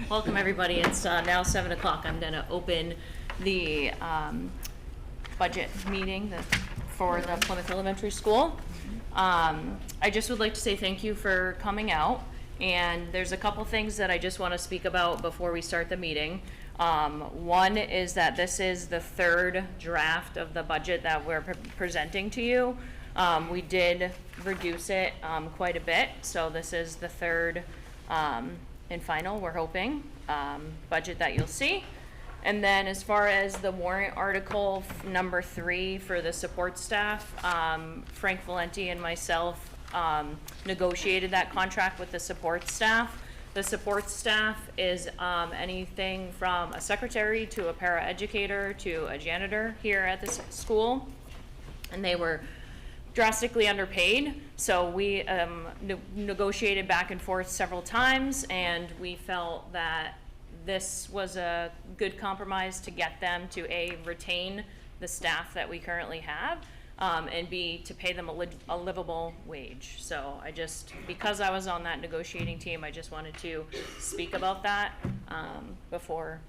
Welcome everybody. It's now 7 o'clock. I'm going to open the budget meeting for the Plymouth Elementary School. I just would like to say thank you for coming out. And there's a couple things that I just want to speak about before we start the meeting. One is that this is the third draft of the budget that we're presenting to you. We did reduce it quite a bit, so this is the third and final, we're hoping, budget that you'll see. And then as far as the warrant article number 3 for the support staff, Frank Valenti and myself negotiated that contract with the support staff. The support staff is anything from a secretary to a paraeducator to a janitor here at the school, and they were drastically underpaid. So we negotiated back and forth several times, and we felt that this was a good compromise to get them to A, retain the staff that we currently have, and B, to pay them a livable wage. So because I was on that negotiating team, I just wanted to speak about that before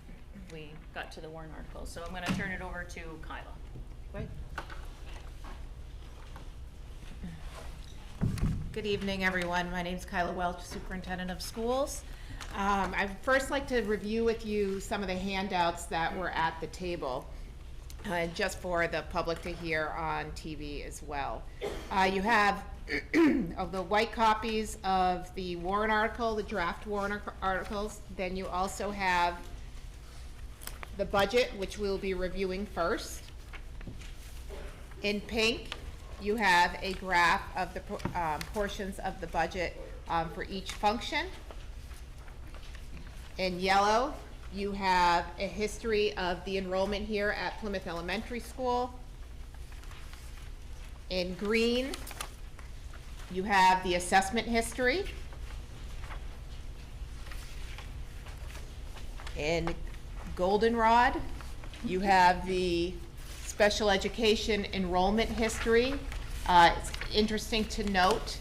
we got to the warrant article. So I'm going to turn it over to Kyla. Great. Good evening, everyone. My name is Kyla Welch, Superintendent of Schools. I'd first like to review with you some of the handouts that were at the table, just for the public to hear on TV as well. You have of the white copies of the warrant article, the draft warrant articles. Then you also have the budget, which we'll be reviewing first. In pink, you have a graph of the portions of the budget for each function. In yellow, you have a history of the enrollment here at Plymouth Elementary School. In green, you have the assessment history. In goldenrod, you have the special education enrollment history. It's interesting to note,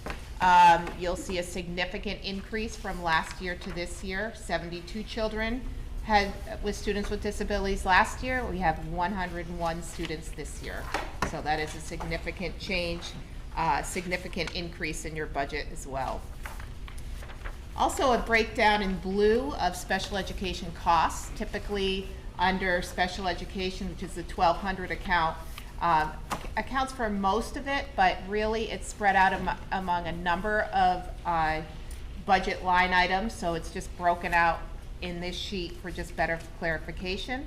you'll see a significant increase from last year to this year. 72 children with students with disabilities last year. We have 101 students this year. So that is a significant change, significant increase in your budget as well. Also a breakdown in blue of special education costs, typically under special education, which is the 1200 account, accounts for most of it, but really it's spread out among a number of budget line items, so it's just broken out in this sheet for just better clarification.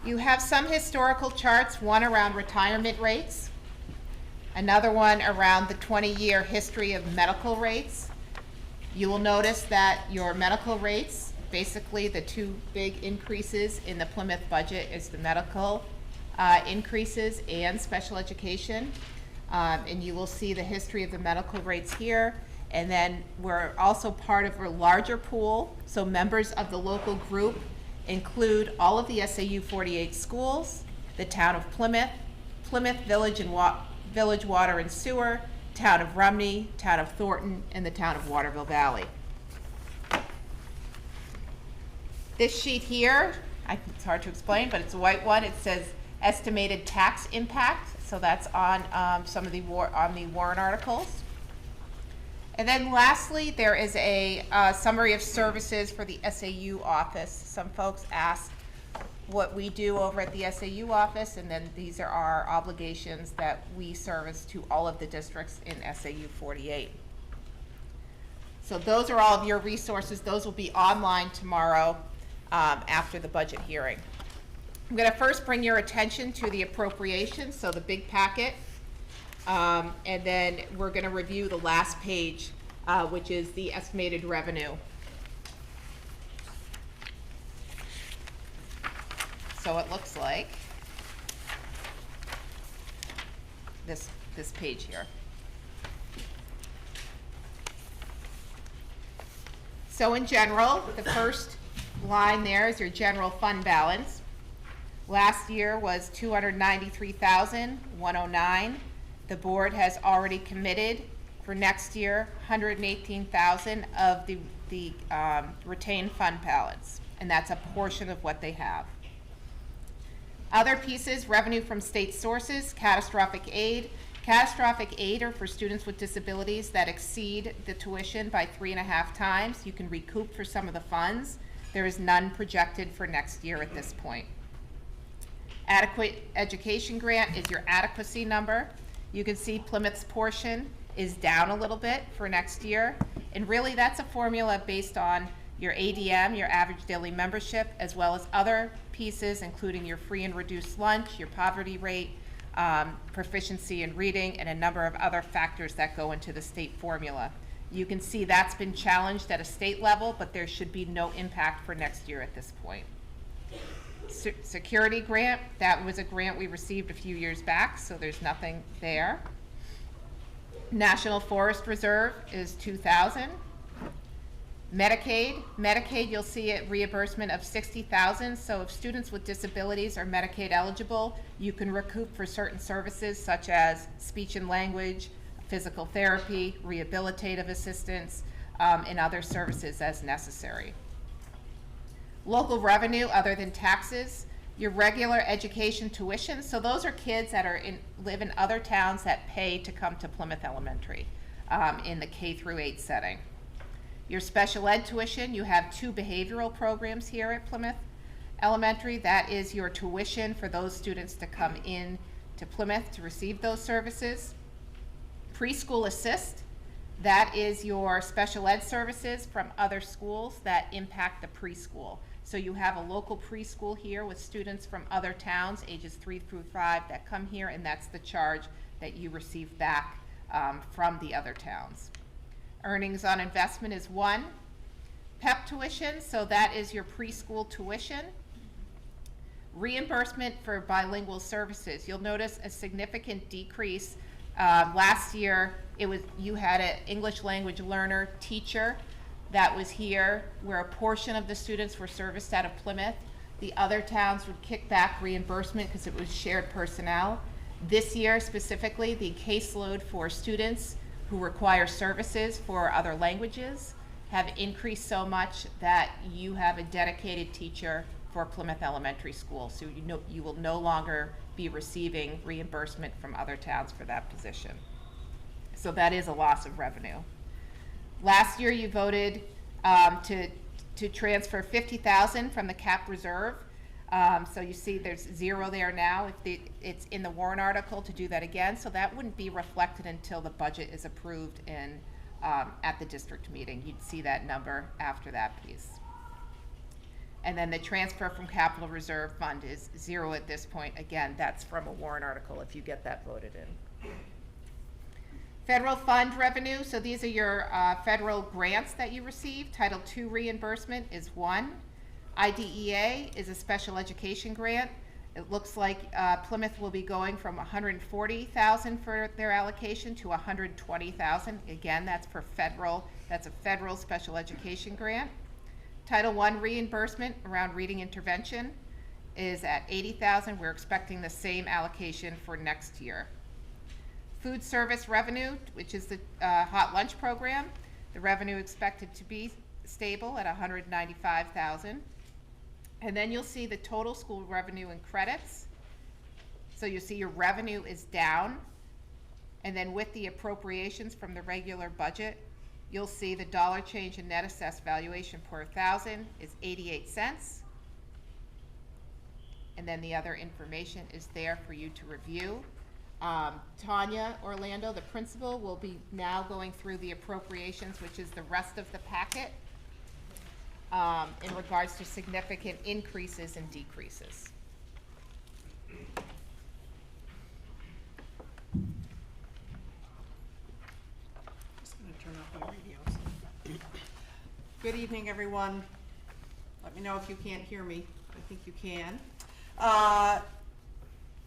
You have some historical charts, one around retirement rates, another one around the 20-year history of medical rates. You will notice that your medical rates, basically the two big increases in the Plymouth budget is the medical increases and special education. And you will see the history of the medical rates here. And then we're also part of a larger pool. So members of the local group include all of the SAU 48 schools, the town of Plymouth, Plymouth Village and Village Water and Sewer, town of Rumney, town of Thornton, and the town of Waterville Valley. This sheet here, it's hard to explain, but it's a white one. It says estimated tax impact, so that's on some of the warrant articles. And then lastly, there is a summary of services for the SAU office. Some folks ask what we do over at the SAU office, and then these are our obligations that we service to all of the districts in SAU 48. So those are all of your resources. Those will be online tomorrow after the budget hearing. I'm going to first bring your attention to the appropriations, so the big packet, and then we're going to review the last page, which is the estimated revenue. So it looks like this page here. So in general, the first line there is your general fund balance. Last year was $293,109. The board has already committed for next year $118,000 of the the retained fund balance, and that's a portion of what they have. Other pieces, revenue from state sources, catastrophic aid. Catastrophic aid are for students with disabilities that exceed the tuition by 3.5 times. You can recoup for some of the funds. There is none projected for next year at this point. Adequate education grant is your adequacy number. You can see Plymouth's portion is down a little bit for next year. And really that's a formula based on your ADM, your average daily membership, as well as other pieces, including your free and reduced lunch, your poverty rate, proficiency in reading, and a number of other factors that go into the state formula. You can see that's been challenged at a state level, but there should be no impact for next year at this point. Security grant, that was a grant we received a few years back, so there's nothing there. National Forest Reserve is $2,000. Medicaid, you'll see a reimbursement of $60,000. So if students with disabilities are Medicaid eligible, you can recoup for certain services such as speech and language, physical therapy, rehabilitative assistance, and other services as necessary. Local revenue other than taxes, your regular education tuition. So those are kids that live in other towns that pay to come to Plymouth Elementary in the K through 8 setting. Your special ed tuition, you have 2 behavioral programs here at Plymouth Elementary. That is your tuition for those students to come in to Plymouth to receive those services. Preschool assist, that is your special ed services from other schools that impact the preschool. So you have a local preschool here with students from other towns, ages 3 through 5, that come here, and that's the charge that you receive back from the other towns. Earnings on investment is 1. PEP tuition, so that is your preschool tuition. Reimbursement for bilingual services. You'll notice a significant decrease. Last year, you had an English language learner teacher that was here where a portion of the students were serviced out of Plymouth. The other towns would kick back reimbursement because it was shared personnel. This year specifically, the caseload for students who require services for other languages have increased so much that you have a dedicated teacher for Plymouth Elementary School. So you will no longer be receiving reimbursement from other towns for that position. So that is a loss of revenue. Last year you voted to transfer $50,000 from the cap reserve. So you see there's 0 there now. It's in the warrant article to do that again, so that wouldn't be reflected until the budget is approved at the district meeting. You'd see that number after that piece. And then the transfer from capital reserve fund is 0 at this point. Again, that's from a warrant article if you get that voted in. Federal fund revenue, so these are your federal grants that you receive. Title II reimbursement is 1. IDEA is a special education grant. It looks like Plymouth will be going from $140,000 for their allocation to $120,000. Again, that's a federal special education grant. Title I reimbursement around reading intervention is at $80,000. We're expecting the same allocation for next year. Food service revenue, which is the hot lunch program, the revenue expected to be stable at $195,000. And then you'll see the total school revenue and credits. So you see your revenue is down. And then with the appropriations from the regular budget, you'll see the dollar change in net assessed valuation per 1,000 is 88 cents. And then the other information is there for you to review. Tanya Orlando, the principal, will be now going through the appropriations, which is the rest of the packet, in regards to significant increases and decreases. Just going to turn off my radios. Good evening, everyone. Let me know if you can't hear me. I think you can.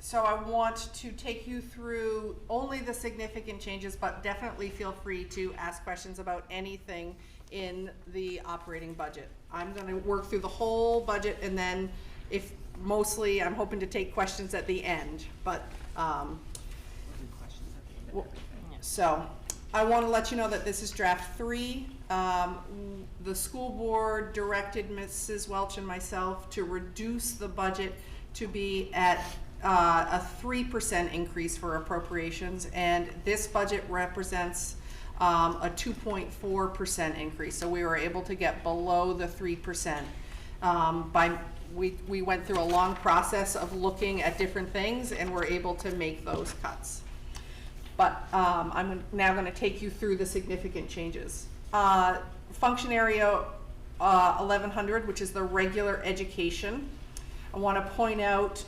So I want to take you through only the significant changes, but definitely feel free to ask questions about anything in the operating budget. I'm going to work through the whole budget, and then mostly I'm hoping to take questions at the end, but so I want to let you know that this is draft 3. The school board directed Mrs. Welch and myself to reduce the budget to be at a 3% increase for appropriations, and this budget represents a 2.4% increase. So we were able to get below the 3%. We went through a long process of looking at different things, and we're able to make those cuts. But I'm now going to take you through the significant changes. Function area 1100, which is the regular education. I want to point out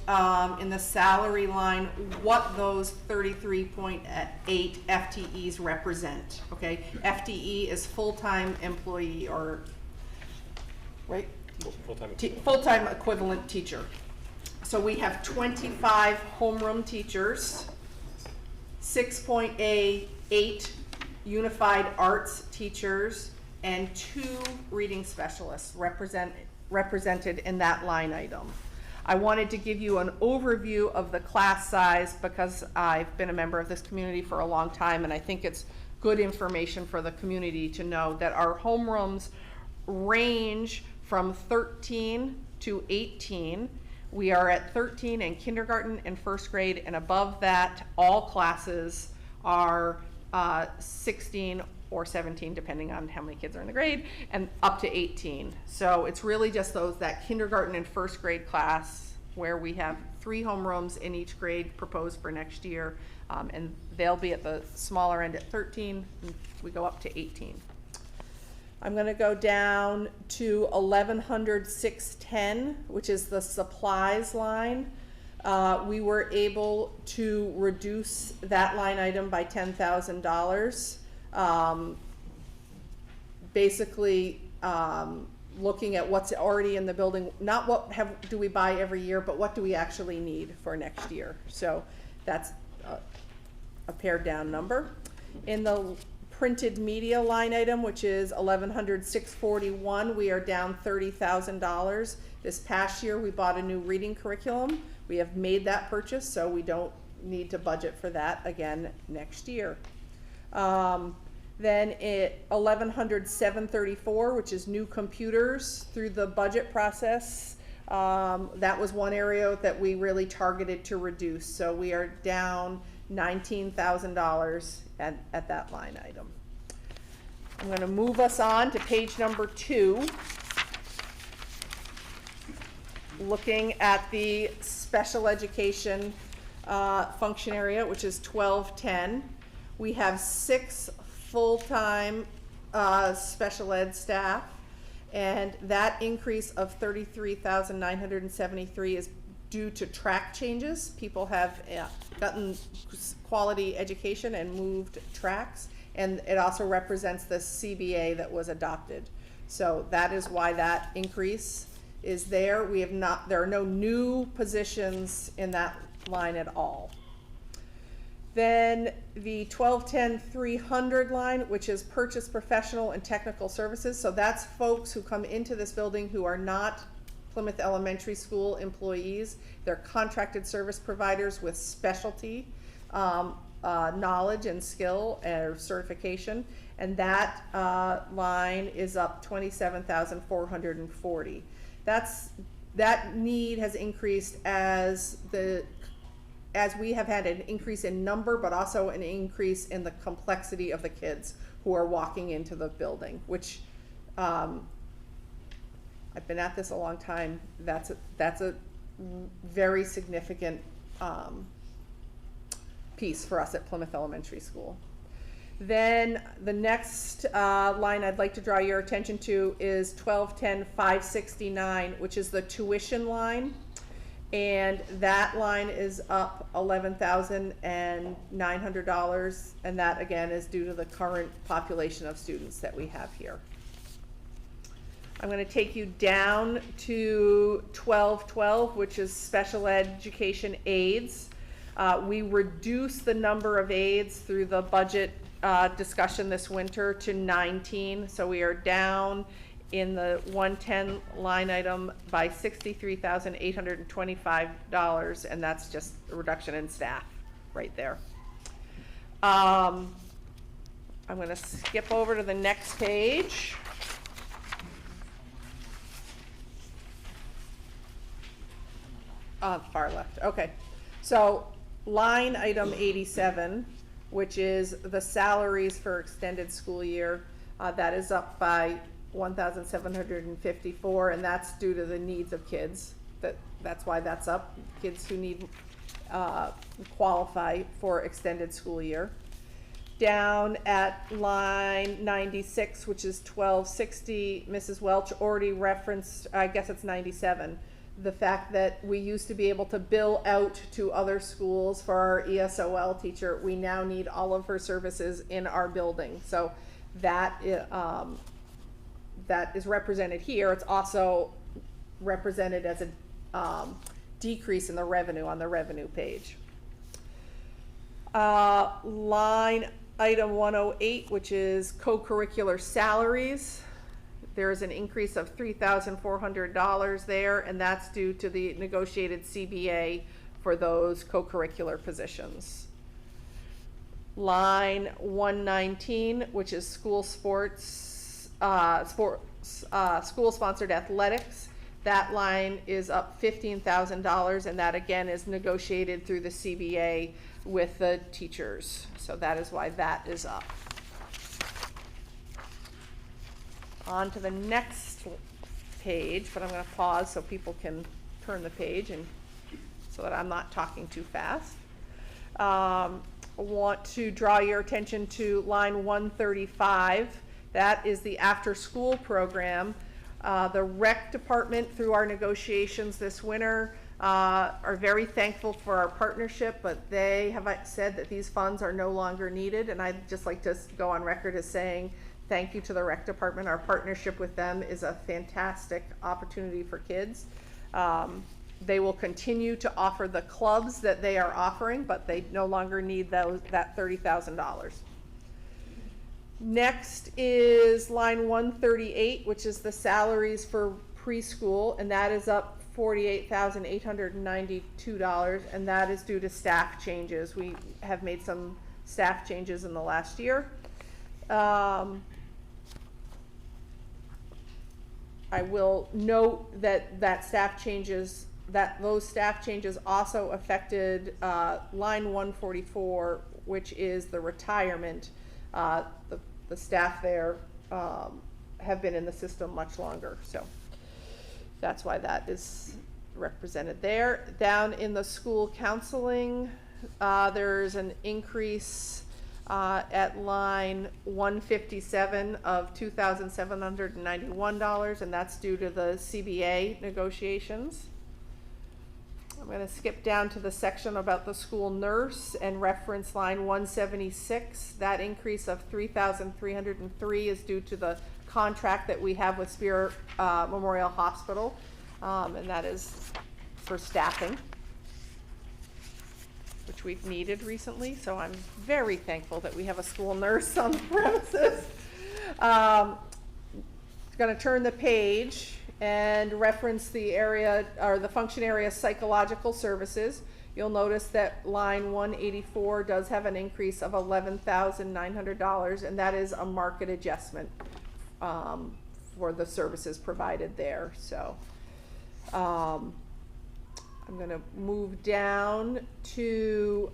in the salary line what those 33.8 FTEs represent. Okay, FTE is full-time employee, or right? Full-time equivalent teacher. So we have 25 homeroom teachers, 6.8 unified arts teachers, and 2 reading specialists represented in that line item. I wanted to give you an overview of the class size because I've been a member of this community for a long time, and I think it's good information for the community to know that our homerooms range from 13 to 18. We are at 13 in kindergarten and first grade, and above that, all classes are 16 or 17, depending on how many kids are in the grade, and up to 18. So it's really just that kindergarten and first grade class where we have 3 homerooms in each grade proposed for next year, and they'll be at the smaller end at 13, and we go up to 18. I'm going to go down to 1100 610, which is the supplies line. We were able to reduce that line item by $10,000. Basically, looking at what's already in the building, not what do we buy every year, but what do we actually need for next year. So that's a pared down number. In the printed media line item, which is 1100 641, we are down $30,000. This past year we bought a new reading curriculum. We have made that purchase, so we don't need to budget for that again next year. Then at 1100 734, which is new computers through the budget process, that was one area that we really targeted to reduce. So we are down $19,000 at that line item. I'm going to move us on to page number 2, looking at the special education function area, which is 1210. We have 6 full-time special ed staff, and that increase of $33,973 is due to track changes. People have gotten quality education and moved tracks, and it also represents the CBA that was adopted. So that is why that increase is there. There are no new positions in that line at all. Then the 1210-300 line, which is purchase professional and technical services. So that's folks who come into this building who are not Plymouth Elementary School employees. They're contracted service providers with specialty knowledge and skill or certification. And that line is up $27,440. That need has increased as we have had an increase in number, but also an increase in the complexity of the kids who are walking into the building, which I've been at this a long time. That's a very significant piece for us at Plymouth Elementary School. Then the next line I'd like to draw your attention to is 1210-569, which is the tuition line. And that line is up $11,900, and that again is due to the current population of students that we have here. I'm going to take you down to 1212, which is special education aides. We reduced the number of aides through the budget discussion this winter to 19, so we are down in the 110 line item by $63,825, and that's just a reduction in staff right there. I'm gonna skip over to the next page. Far left, okay. So, line item 87, which is the salaries for extended school year, that is up by 1,754, and that's due to the needs of kids. That's why that's up, kids who need, qualify for extended school year. Down at line 96, which is 1260, Mrs. Welch already referenced, I guess it's 97, the fact that we used to be able to bill out to other schools for our ESOL teacher. We now need all of her services in our building. So that is represented here. It's also represented as a decrease in the revenue on the revenue page. Line item 108, which is co-curricular salaries. There's an increase of $3,400 there, and that's due to the negotiated CBA for those co-curricular positions. Line 119, which is school sports, school-sponsored athletics. That line is up $15,000, and that again is negotiated through the CBA with the teachers. So that is why that is up. On to the next page, but I'm going to pause so people can turn the page and so that I'm not talking too fast. I want to draw your attention to line 135. That is the after-school program. The rec department, through our negotiations this winter, are very thankful for our partnership, but they have said that these funds are no longer needed, and I'd just like to go on record as saying thank you to the rec department. Our partnership with them is a fantastic opportunity for kids. They will continue to offer the clubs that they are offering, but they no longer need that $30,000. Next is line 138, which is the salaries for preschool, and that is up $48,892, and that is due to staff changes. We have made some staff changes in the last year. I will note that those staff changes also affected line 144, which is the retirement. The staff there have been in the system much longer, so that's why that is represented there. Down in the school counseling, there's an increase at line 157 of $2,791, and that's due to the CBA negotiations. I'm going to skip down to the section about the school nurse and reference line 176. That increase of $3,303 is due to the contract that we have with Spirit Memorial Hospital, and that is for staffing, which we've needed recently, so I'm very thankful that we have a school nurse on the premises. Going to turn the page and reference the area, or the function area psychological services. You'll notice that line 184 does have an increase of $11,900, and that is a market adjustment for the services provided there. So I'm going to move down to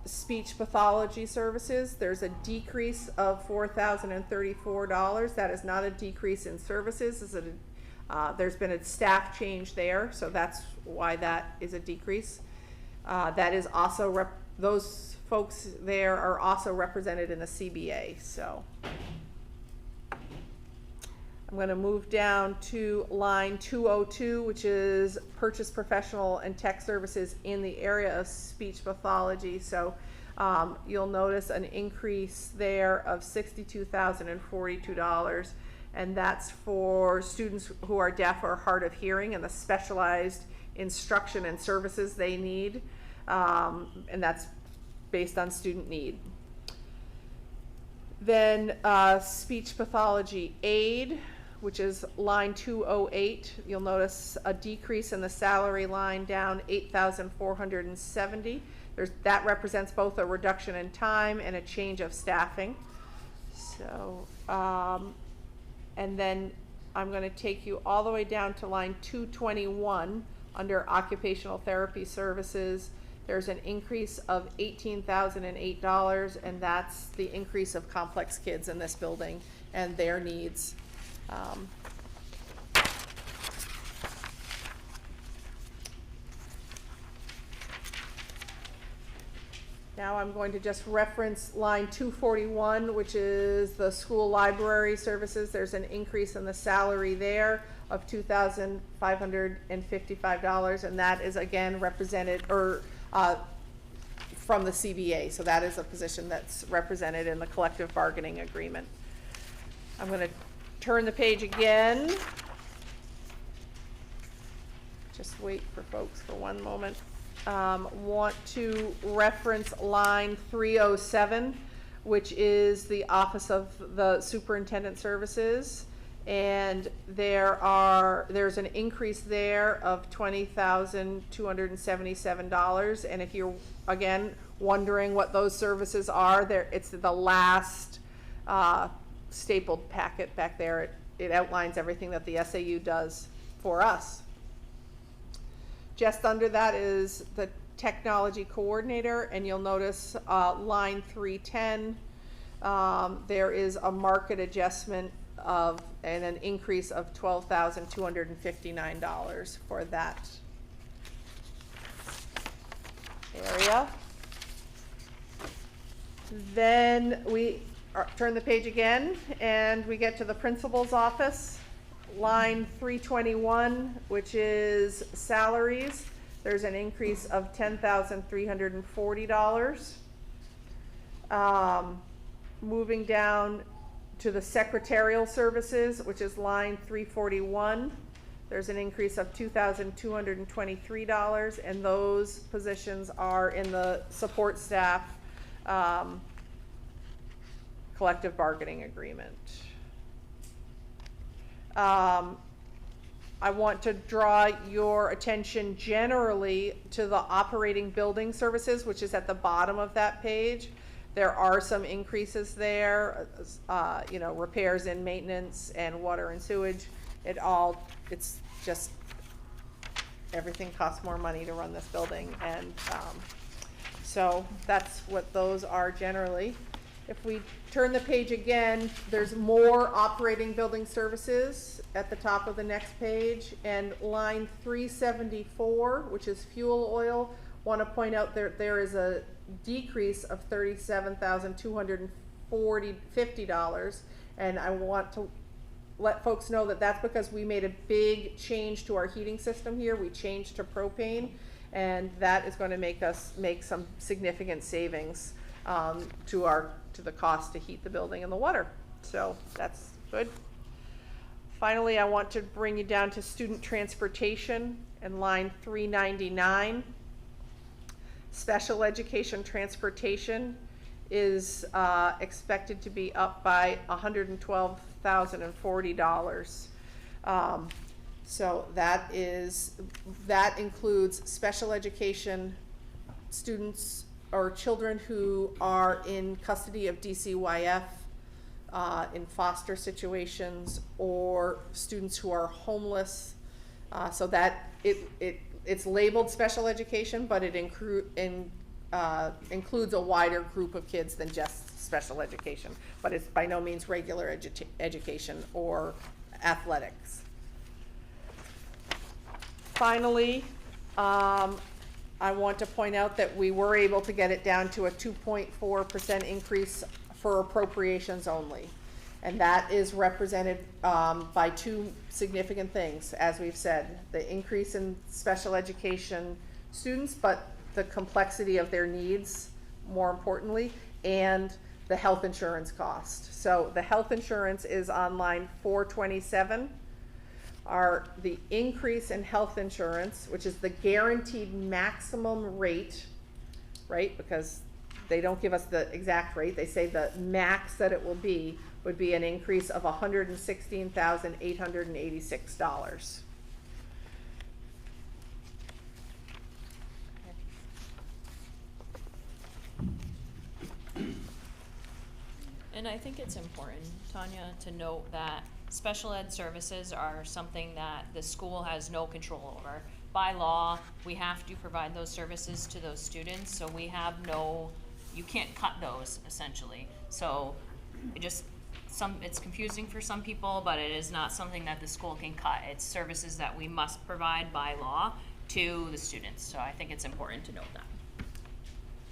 speech pathology services. There's a decrease of $4,034. That is not a decrease in services. There's been a staff change there, so that's why that is a decrease. That is also those folks there are also represented in the CBA. So I'm going to move down to line 202, which is purchase professional and tech services in the area of speech pathology. So you'll notice an increase there of $62,042, and that's for students who are deaf or hard of hearing and the specialized instruction and services they need, and that's based on student need. Then speech pathology aid, which is line 208. You'll notice a decrease in the salary line, down $8,470. That represents both a reduction in time and a change of staffing. So, and then I'm gonna take you all the way down to line 221, under occupational therapy services. There's an increase of $18,008, and that's the increase of complex kids in this building and their needs. Now I'm going to just reference line 241, which is the school library services. There's an increase in the salary there of $2,555, and that is again represented, or from the CBA. So that is a position that's represented in the collective bargaining agreement. I'm going to turn the page again. Just wait for folks for one moment. Want to reference line 307, which is the Office of the Superintendent Services, and there's an increase there of $20,277. And if you're again wondering what those services are, it's the last stapled packet back there. It outlines everything that the SAU does for us. Just under that is the technology coordinator, and you'll notice line 310, there is a market adjustment and an increase of $12,259 for that area. Then we turn the page again, and we get to the principal's office. Line 321, which is salaries, there's an increase of $10,340. Moving down to the secretarial services, which is line 341, there's an increase of $2,223, and those positions are in the support staff collective bargaining agreement. I want to draw your attention generally to the operating building services, which is at the bottom of that page. There are some increases there, repairs and maintenance and water and sewage. It's just, everything costs more money to run this building, and so that's what those are generally. If we turn the page again, there's more operating building services at the top of the next page, and line 374, which is fuel oil. Want to point out there is a decrease of $37,250, and I want to let folks know that that's because we made a big change to our heating system here. We changed to propane, and that is going to make us make some significant savings to the cost to heat the building and the water. So that's good. Finally, I want to bring you down to student transportation and line 399. Special education transportation is expected to be up by $112,040. So that includes special education students or children who are in custody of DCYF, in foster situations, or students who are homeless. So that it's labeled special education, but it includes a wider group of kids than just special education. But it's by no means regular education or athletics. Finally, I want to point out that we were able to get it down to a 2.4% increase for appropriations only. And that is represented by two significant things, as we've said. The increase in special education students, but the complexity of their needs, more importantly, and the health insurance cost. So the health insurance is on line 427. The increase in health insurance, which is the guaranteed maximum rate, right? Because they don't give us the exact rate. They say the max that it will be would be an increase of $116,886. And I think it's important, Tanya, to note that special ed services are something that the school has no control over. By law, we have to provide those services to those students, so we have no, you can't cut those essentially. So it's confusing for some people, but it is not something that the school can cut. It's services that we must provide by law to the students. So I think it's important to note that.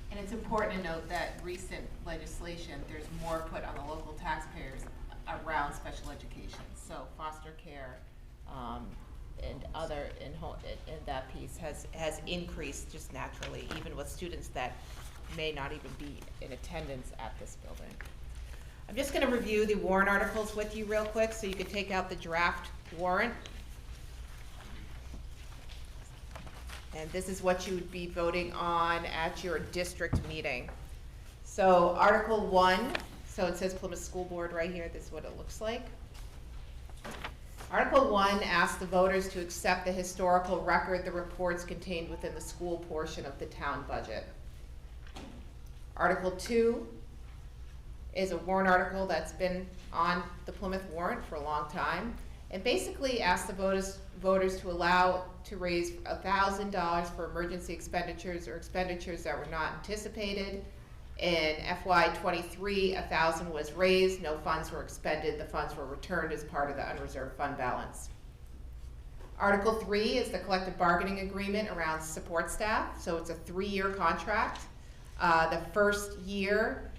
And it's important to note that recent legislation, there's more put on the local taxpayers around special education. So foster care, and other, in that piece has increased just naturally, even with students that may not even be in attendance at this building. I'm just gonna review the warrant articles with you real quick, so you could take out the draft warrant. And this is what you would be voting on at your district meeting. So Article 1, so it says Plymouth School Board right here, this is what it looks like. Article 1 asks the voters to accept the historical record, the reports contained within the school portion of the town budget. Article 2 is a warrant article that's been on the Plymouth warrant for a long time, and basically asks the voters to allow to raise $1,000 for emergency expenditures or expenditures that were not anticipated. In FY23, $1,000 was raised, no funds were expended, the funds were returned as part of the unreserved fund balance. Article 3 is the collective bargaining agreement around support staff, so it's a 3-year contract. The first year,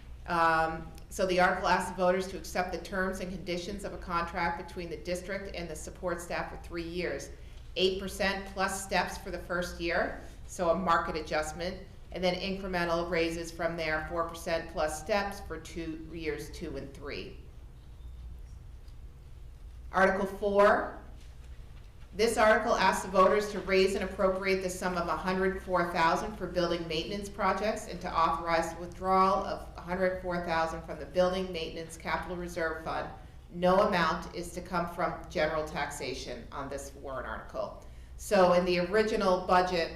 so the article asks the voters to accept the terms and conditions of a contract between the district and the support staff for 3 years. 8% plus steps for the first year, so a market adjustment, and then incremental raises from there, 4% plus steps for years 2 and 3. Article 4, this article asks the voters to raise and appropriate the sum of $104,000 for building maintenance projects and to authorize the withdrawal of $104,000 from the Building Maintenance Capital Reserve Fund. No amount is to come from general taxation on this warrant article. So in the original budget,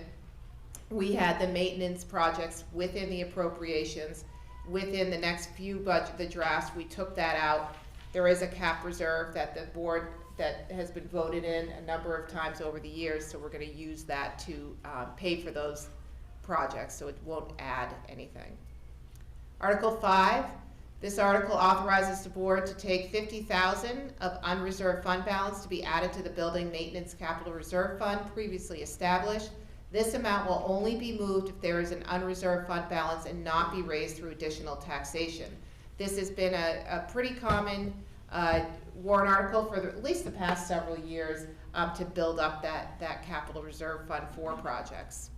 we had the maintenance projects within the appropriations. Within the next few the drafts, we took that out. There is a cap reserve that the board that has been voted in a number of times over the years, so we're going to use that to pay for those projects, so it won't add anything. Article 5, this article authorizes the board to take $50,000 of unreserved fund balance to be added to the Building Maintenance Capital Reserve Fund previously established. This amount will only be moved if there is an unreserved fund balance and not be raised through additional taxation. This has been a pretty common warrant article for at least the past several years to build up that capital reserve fund for projects.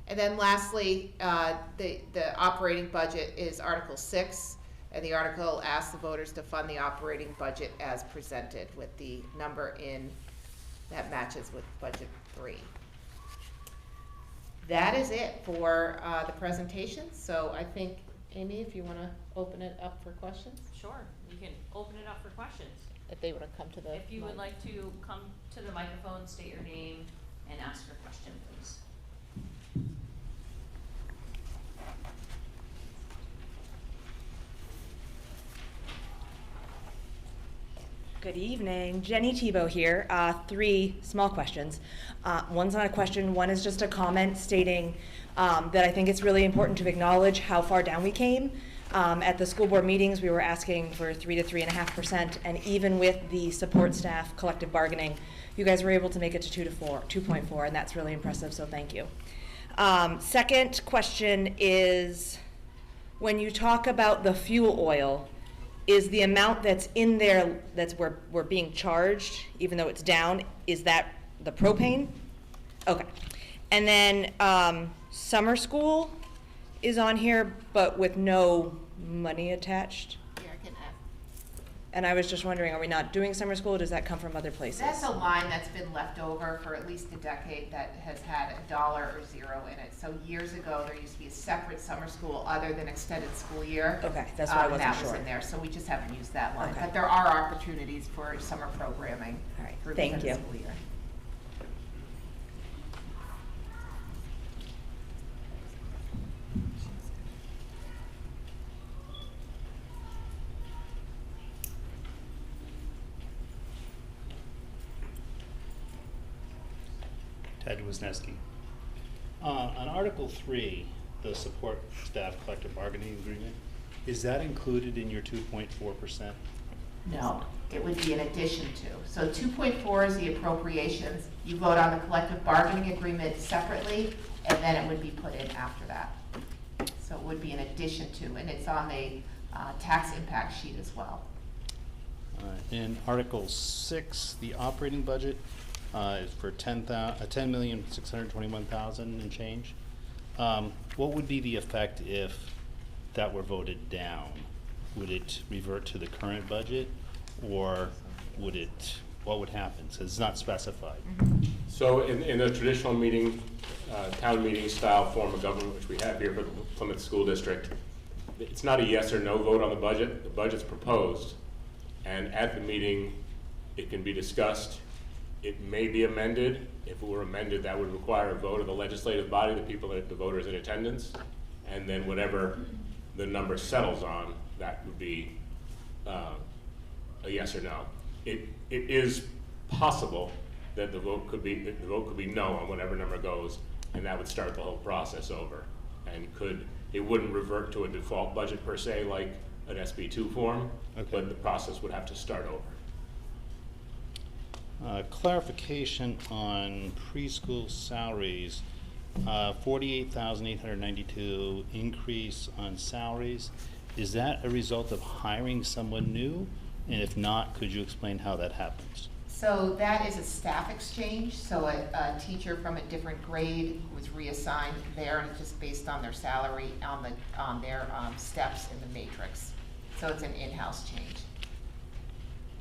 And then lastly, the operating budget is Article 6, and the article asks the voters to fund the operating budget as presented with the number in that matches with budget 3. That is it for the presentation. So I think, Amy, if you want to open it up for questions? Sure, we can open it up for questions. If they want to come to the If you would like to come to the microphone, state your name, and ask your question, please. Good evening, Jenny Tebow here. 3 small questions. One's not a question, one is just a comment stating that I think it's really important to acknowledge how far down we came. At the school board meetings, we were asking for 3 to 3.5%, and even with the support staff collective bargaining, you guys were able to make it to 2.4, and that's really impressive, so thank you. Second question is, when you talk about the fuel oil, is the amount that's in there that's we're being charged, even though it's down, is that the propane? Okay. And then summer school is on here, but with no money attached. Yeah, I can add. And I was just wondering, are we not doing summer school, or does that come from other places? That's a line that's been left over for at least a decade that has had $1 or 0 in it. So years ago, there used to be a separate summer school other than extended school year. Okay, that's what I wasn't that sure. was in there, so we just haven't used that line. Okay. But there are opportunities for summer programming. All right, through thank the you. school year. Ted Wisniewski. On Article 3, the support staff collective bargaining agreement, is that included in your 2.4%? No, it would be in addition to. So 2.4 is the appropriations. You vote on the collective bargaining agreement separately, and then it would be put in after that. So it would be in addition to, and it's on the tax impact sheet as well. In Article 6, the operating budget is for $10,621,000 and change. What would be the effect if that were voted down? Would it revert to the current budget, or would it, what would happen? So it's not specified. So in a traditional meeting, town meeting style form of government, which we have here for the Plymouth School District, it's not a yes or no vote on the budget. The budget's proposed, and at the meeting, it can be discussed. It may be amended. If it were amended, that would require a vote of the legislative body, the people, the voters in attendance, and then whatever the number settles on, that would be a yes or no. It is possible that the vote could be no on whatever number goes, and that would start the whole process over. And it wouldn't revert to a default budget per se, like an SB2 form, Okay. but the process would have to start over. Clarification on preschool salaries, 48,892 increase on salaries. Is that a result of hiring someone new? And if not, could you explain how that happens? So that is a staff exchange, so a teacher from a different grade was reassigned there, and it's just based on their salary, on their steps in the matrix. So it's an in-house change.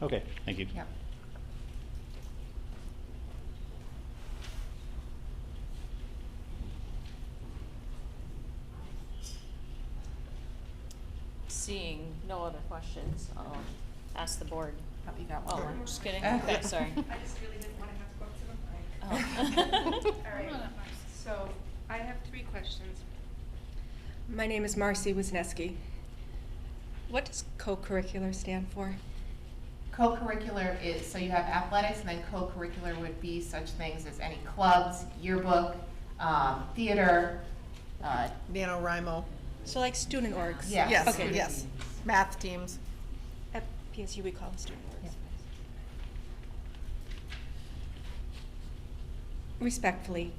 Okay, thank you. Yep. Seeing no other questions, I'll ask the board. Oh, you got Oh, one more. I'm just kidding. Yeah, sorry. I just really didn't want to have to go to them. Oh. All right, so I have 3 questions. My name is Marcy Wisniewski. What does co-curricular stand for? Co-curricular is, so you have athletics, and then co-curricular would be such things as any clubs, yearbook, theater, NaNoWriMo. So like student orgs? Yeah. Yes, Okay. yes. Math teams. At PSU, we call them student orgs. Yeah. Respectfully,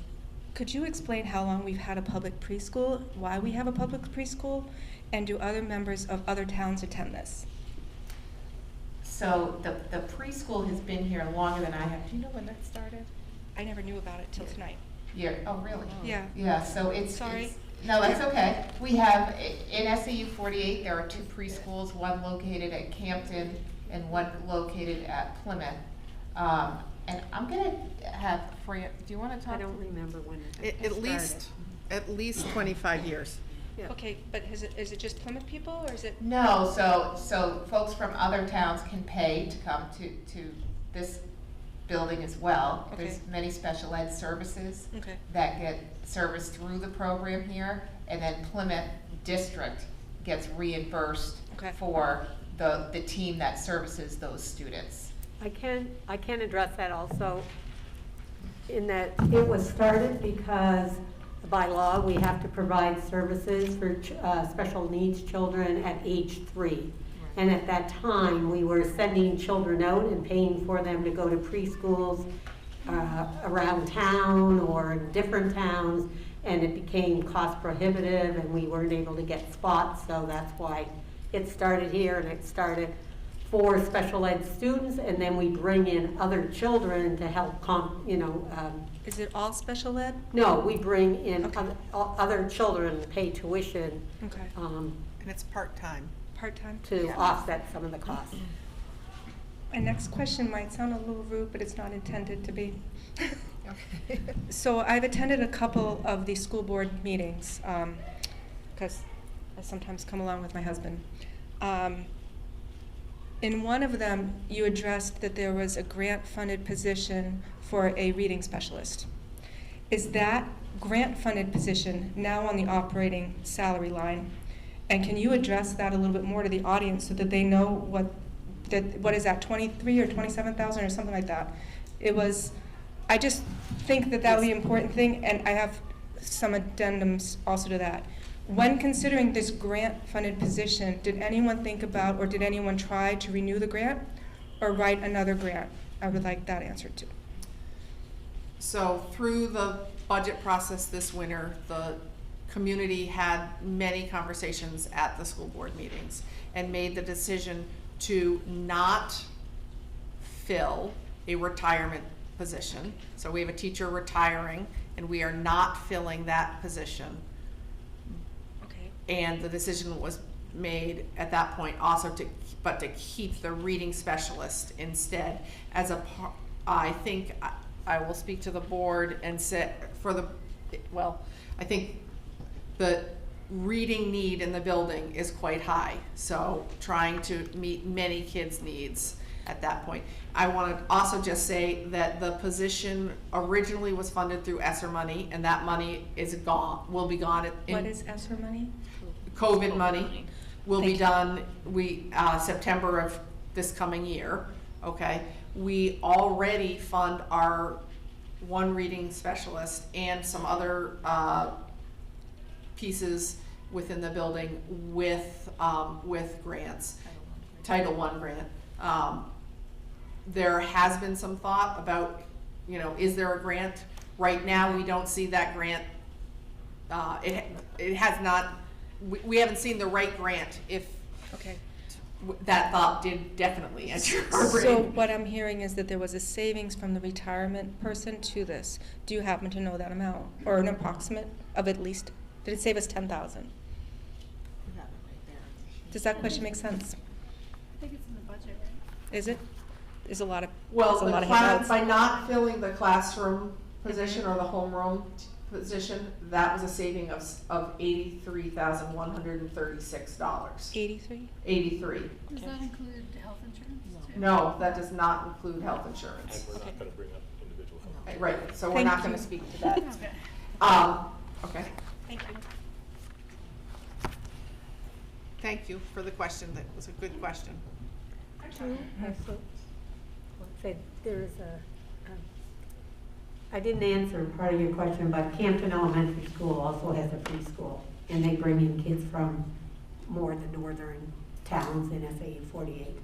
could you explain how long we've had a public preschool, why we have a public preschool, and do other members of other towns attend this? So the preschool has been here longer than I have. Do you know when that started? I never knew about it till tonight. Oh, really? Yeah. Yeah, so it's. Sorry. No, that's okay. We have, in SAU 48, there are 2 preschools, one located at Campton and one located at Plymouth. And I'm gonna have Freya, do you wanna talk? I don't remember when it At least 25 years. Yeah. Okay, but is it just Plymouth people, or is it? No, so folks from other towns can pay to come to this building as well. Okay. There's many special ed services Okay. that get serviced through the program here, and then Plymouth District gets reimbursed Okay. for the team that services those students. I can address that also, in that it was started because by law, we have to provide services for special needs children at age 3. And at that time, we were sending children out and paying for them to go to preschools around town or in different towns, and it became cost prohibitive and we weren't able to get spots, so that's why it started here, and it started for special ed students, and then we bring in other children to help Is it all special ed? no, we bring in Okay. other children, pay tuition Okay. And it's part-time. Part-time? to offset some of the costs. My next question might sound a little rude, but it's not intended to be. Okay. So I've attended a couple of the school board meetings, because I sometimes come along with my husband. In one of them, you addressed that there was a grant-funded position for a reading specialist. Is that grant-funded position now on the operating salary line? And can you address that a little bit more to the audience so that they know what is that, 23 or 27,000 or something like that? It was, I just think that that would be an important thing, and I have some addendums also to that. When considering this grant-funded position, did anyone think about, or did anyone try to renew the grant or write another grant? I would like that answered too. So through the budget process this winter, the community had many conversations at the school board meetings and made the decision to not fill a retirement position. So we have a teacher retiring and we are not filling that position. Okay. And the decision was made at that point also to keep the reading specialist instead as a part. I think I will speak to the board and say I think the reading need in the building is quite high, so trying to meet many kids' needs at that point. I want to also just say that the position originally was funded through ESSER money, and that money is gone, will be gone in What is ESSER money? COVID money will be Thank you. done, September of this coming year, okay? We already fund our one reading specialist and some other, pieces within the building with grants, Title I grant. There has been some thought about, is there a grant? Right now, we don't see that grant. It has not, we haven't seen the right grant. If Okay. that thought did definitely enter our brain. So what I'm hearing is that there was a savings from the retirement person to this. Do you happen to know that amount, or an approximate of at least? Did it save us 10,000? Does that question make sense? I think it's in the budget, right? Is it? There's a lot of, Well, there's a lot of class, handouts. by not filling the classroom position or the homeroom position, that was a saving of $83,136. 83? 83. Does that include health insurance? No, that does not include health insurance. And we're not gonna bring up individual health. Right, so we're Thank not gonna you. speak to that. Okay. Okay. Thank you. Thank you for the question. That was a good question. Say there's I didn't answer part of your question, but Campton Elementary School also has a preschool, and they bring in kids from more of the northern towns in FA 48.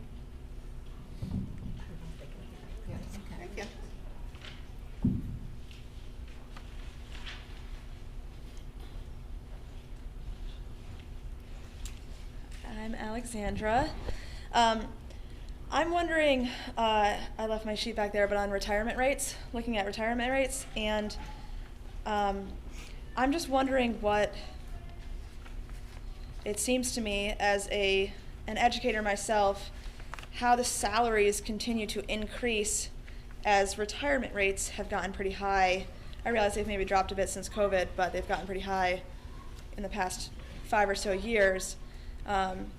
Yes, thank you. I'm Alexandra. I'm wondering, I left my sheet back there, but on retirement rates, looking at retirement rates, and I'm just wondering what it seems to me as an educator myself, how the salaries continue to increase as retirement rates have gotten pretty high. I realize they've maybe dropped a bit since COVID, but they've gotten pretty high in the past 5 or so years.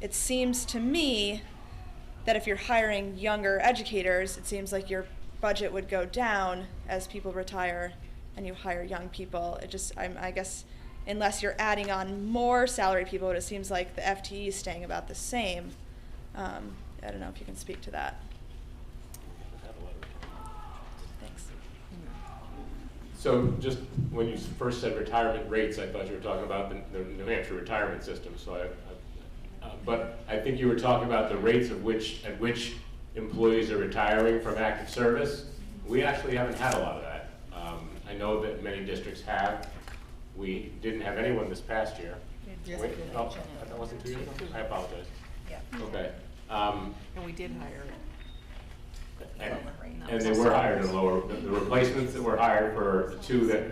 It seems to me that if you're hiring younger educators, it seems like your budget would go down as people retire and you hire young people. I guess, unless you're adding on more salary people, it seems like the FTE is staying about the same. I don't know if you can speak to that. Thanks. So just when you first said retirement rates, I thought you were talking about the New Hampshire retirement system. So but I think you were talking about the rates at which employees are retiring from active service. We actually haven't had a lot of that. I know that many districts have. We didn't have anyone this past year. Yes, Wait, oh, that wasn't 2 years ago? I apologize. Yeah. Okay. And we did hire it. And they were hired at a lower, the replacements that were hired for the 2 that,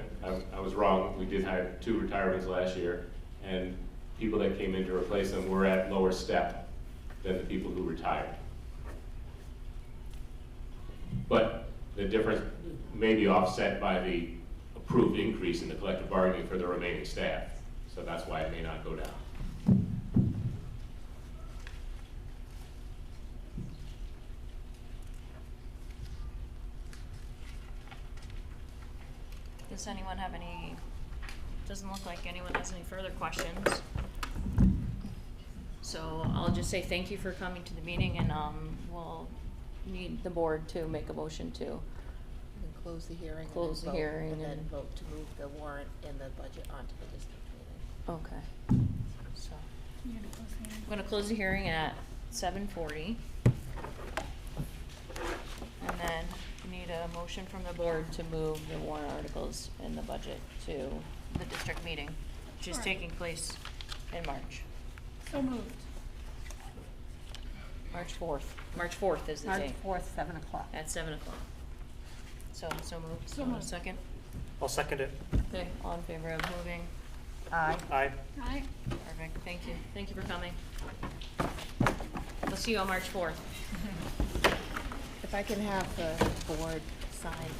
I was wrong, we did hire 2 retirements last year, and people that came in to replace them were at lower step than the people who retired. But the difference may be offset by the approved increase in the collective bargaining for the remaining staff, so that's why it may not go down. Does anyone have any, doesn't look like anyone has any further questions. So I'll just say thank you for coming to the meeting, and we'll need the board to make a motion to conclude close the hearing. and Close then the vote, hearing And then and- vote to move the warrant and the budget onto the district meeting. Okay. So, You're gonna close the hearing. I'm gonna close the hearing at 7:40. And then need a motion from the board to move the warrant articles in the budget to the district meeting, which is Sure. taking place in March. So moved. March 4th. March 4th is the March date, 4th, 7 o'clock. at 7 o'clock. So moved. So Want a moved. second? I'll second it. Okay, all in favor of moving? Aye. Aye. Aye. Perfect, thank you. Thank you for coming. We'll see you on March 4th. If I can have the board sign